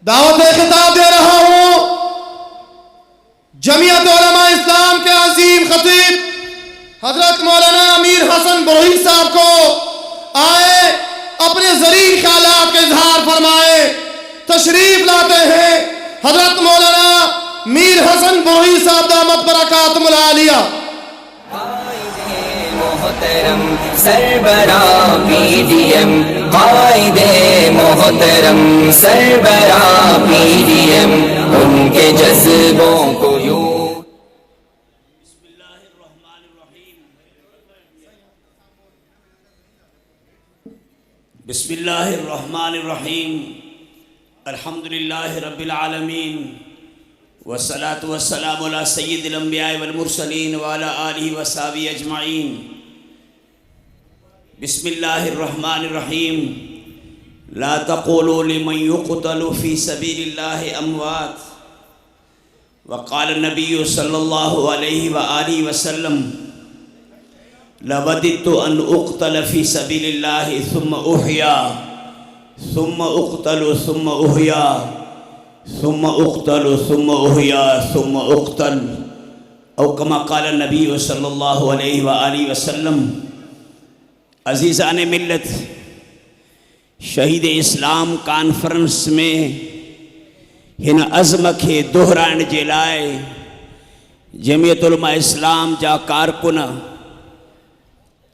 दावत खिताब दे रहा हूं जमीयत उलमा इस्लाम के अजीम खतीब हजरत मौलाना अमीर हसन बरोही साहब को आए अपने ज़रीर ख्यालात के इजहार फरमाए। तशरीफ लाते हैं हजरत मौलाना मीर हसन बरोही साहब दामत बरकातुहुल आलिया। मोहतरम सरबरा पीडीएम कायदे मोहतरम सरबरा पीडीएम उनके जज्बों को यूं बिस्मिल्लाहिर्रहमानिर्रहीम अल्हम्दुलिल्लाहि रब्बिल आलमीन वस्सलातु वस्सलामु अला सय्यिदिल अंबिया वल मुरसलीन व अला आलिहि व सहबिहि अजमाइन। बिस्मिल्लाहिर्रहमानिर्रहीम ला तक़ूलू लिमन युक़तलु फ़ी सबीलिल्लाहि अमवात व क़ाल नबिय्यु सल्लल्लाहु अलैहि व आलिहि वसल्लम लवदित्तु अन उक़्तल फ़ी सबीलिल्लाहि सुम्मा उहया सुम्मा उक़्तलु सुम्मा उहया सुम्मा उक़्तलु सुम्मा उहया सुम्मा उक़्तल औ कमा क़ाल नबिय्यु सल्लल्लाहु अलैहि व आलिहि वसल्लम। अज़ीज़ान मिल्लत, शहीद इस्लाम कॉन्फ्रेंस में हिन अज़म के दोहराइण जे लाइ जमीयत उलमा इस्लाम जा कारकुन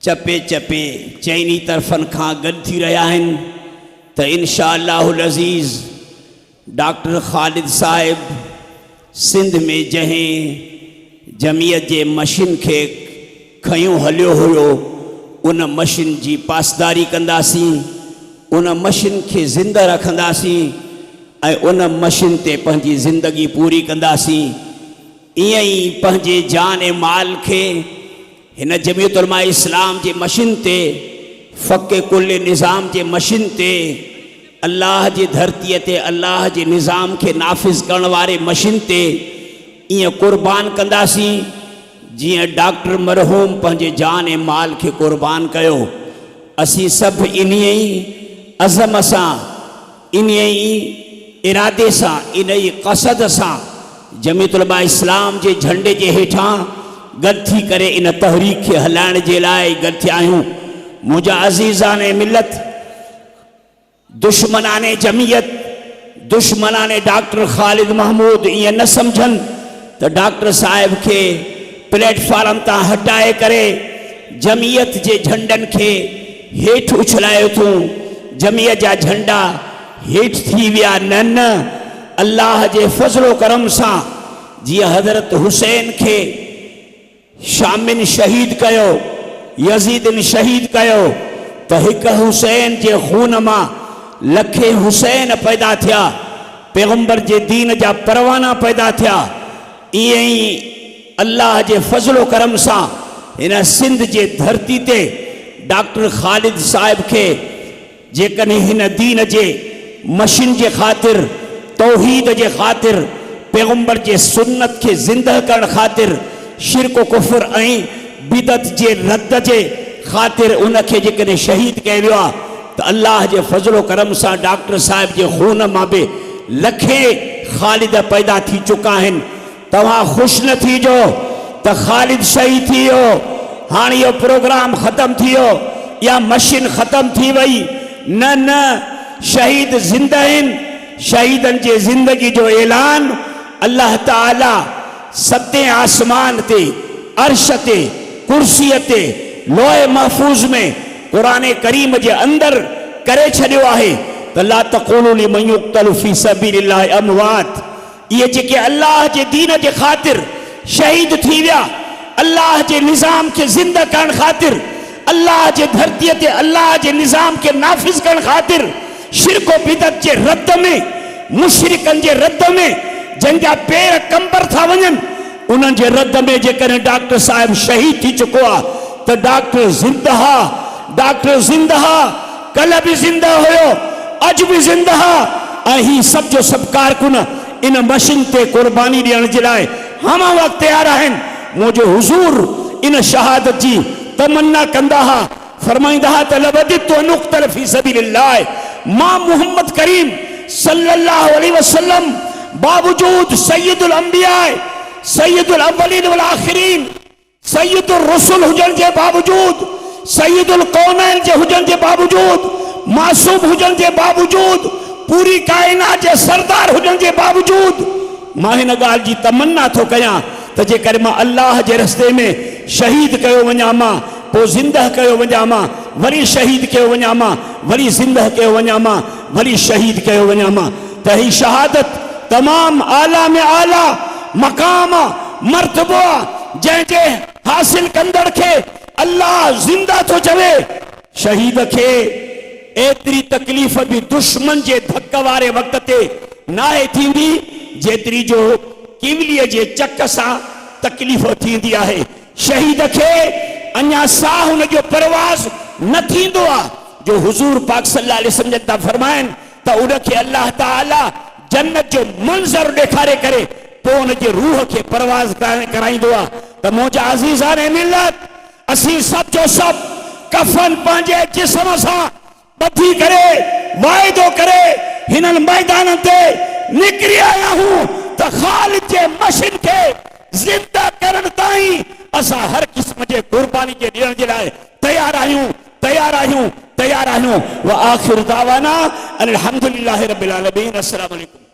चपे चपे चइनी तरफ़नि खां गॾु थी रहिया आहिनि त इंशा अल्लाहुल अज़ीज़ डॉक्टर ख़ालिद साहिब सिंध में जंहिं जमीयत जे मशीन के खयूं हलियो हुयो उन मशीन जी पासदारी कंदासीं, उन मशीन के ज़िंदा रखंदासीं ऐं उन मशीन ते पंहिंजी ज़िंदगी पूरी कंदासीं। ईअं ई पंहिंजे जान ऐं माल के हिन जमीयत उलमा इस्लाम जे मशीन ते फ़क़े कुल निज़ाम जे मशीन ते अल्लाह जी धरतीअ ते अल्लाह जे निज़ाम के नाफ़िज़ करण वारे मशीन ते ईअं क़ुर्बान कंदासीं जीअं डॉक्टर मरहूम पंहिंजे जान ऐं माल के क़ुर्बान कयो। असीं सभु इन्हीअ ई अज़म सां, इन्हीअ ई इरादे सां, इन ई क़सद सां जमीयत उलमा इस्लाम जे झंडे जे हेठां गॾु थी करे इन तहरीक खे हलाइण जे लाइ गॾु थिया आहियूं। मुंहिंजा अज़ीज़ान मिलत, दुश्मनाने जमीयत, दुश्मनाने डॉक्टर ख़ालिद महमूद ईअं न सम्झनि त डॉक्टर साहिब के प्लेटफॉर्म तां हटाए करे जमीयत जे झंडनि के हेठि उछलायो अथऊं। जमीयत जा झंडा हेठि थी विया न न, अल्लाह जे फज़लो करम सां जीअं हज़रत हुसैन के शामिन शहीद कयो, यज़ीदन शहीद कयो त हिकु हुसैन जे खून मां लखे हुसैन पैदा थिया, पैगंबर जे दीन जा परवाना पैदा थिया। ईअं ई अल्लाह जे फज़लो करम सां हिन सिंध जे धरती ते डॉक्टर ख़ालिद साहिब के जेकॾहिं हिन दीन जे मशीन जे ख़ातिर, तौहीद जे ख़ातिर, पैगंबर जे सुन्नत के ज़िंदा करण ख़ातिर, शिरक कुफर ऐं बिदत जे रद्द जे ख़ातिर उनखे जेकॾहिं शहीद कयो वियो आहे त अल्लाह जे फज़लो करम सां डॉक्टर साहिब जे खून मां बि लखे ख़ालिद पैदा थी चुका आहिनि। तव्हां ख़ुशि न थीजो त ख़ालिद शहीद थी वियो, हाणे इहो प्रोग्राम ख़तम थी वियो या मशीन ख़तम थी वई, न न, शहीद ज़िंदा आहिनि। शहीदनि जे ज़िंदगी जो ऐलान अल्लाह ताला सते आसमान ते, अर्श ते, कुर्सीअ ते, लोहे महफूज़ में क़ुरान करीम जे अंदर करे छॾियो आहे त ला तक़ूलू लिमन युक़्तलु फ़ी सबीलिल्लाहि अमवात। इहे जेके अल्लाह जे दीन जे ख़ातिर शहीद थी विया, अल्लाह जे निज़ाम के ज़िंदा करण ख़ातिर, अल्लाह जे धरतीअ ते अल्लाह जे निज़ाम के नाफ़िज़ करण ख़ातिर, शिरक बिदत जे रद्द में, मुशरिकनि जे रद्द में जंहिंजा पेर कंबर था वञनि, उन्हनि जे रद्द में जेकॾहिं डॉक्टर साहिब शहीद थी चुको आहे त डॉक्टर ज़िंदा, डॉक्टर ज़िंदा, कल भी ज़िंदा हुयो, अज भी ज़िंदा, ऐं ही सब जो सब कारकुन इन मशीन ते कुर्बानी ॾियण जे लाइ हम वक़्तु तयार आहिनि। मुंहिंजो हुज़ूर इन शहादत जी तमन्ना कंदा हा, फरमाईंदा हा त लबदितु अन उक़्तल फ़ी सबीलिल्लाह, मां मोहम्मद करीम सल्लल्लाहु अलैहि वसल्लम बावजूद सैयदुल अंबिया सैयदुल अव्वलीन वल आखिरीन सैयदुल रसूल हुजण जे बावजूद सैयदुल कौनैन जे हुजण जे बावजूद मासूम हुजण जे बावजूद पूरी कायनात जे सरदार हुजण जे बावजूद मां हिन ॻाल्हि जी तमन्ना थो कयां त जेकर मां अल्लाह जे रस्ते में शहीद कयो वञा मां पोइ ज़िंदह कयो वञा मां वरी शहीद कयो वञा मां वरी ज़िंदह कयो वञा मां वरी शहीद कयो वञा मां त ही शहादत तमाम आला में आला मकाम मर्तबो जंहिंजे हासिल कंदड़ खे अल्लाह ज़िंदा थो चवे शहीद खे एतरी तकलीफ़ भी दुश्मन जे धक वारे वक्त ते नाहे थींदी जेतरी जो किवलीअ जे चक सां तकलीफ़ थींदी आहे शहीद खे अञा साह हुन जो परवाज़ न थींदो आहे जो हुज़ूर पाक सल्लल्लाहु अलैहि वसल्लम था फरमाइनि त उनखे अल्लाह ताला जन्नत जो मंज़र ॾेखारे करे पोइ उन जे रूह खे परवाज़ कराईंदो आहे त मुंहिंजा अज़ीज़ान मिलत असीं सभु जो सभु कफन पंहिंजे जिस्म सां ॿधी करे वाइदो करे हिननि मैदान ते निकिरी आया हूं त ख़ालिद जे मशीन खे ज़िंदा करण ताईं असां हर क़िस्म जे कुर्बानी जे ॾियण जे लाइ तयार आहियूं व आखिर दावाना अनिल हम्दुलिल्लाहि रब्बिल आलमीन। अस्सलामु अलैकुम।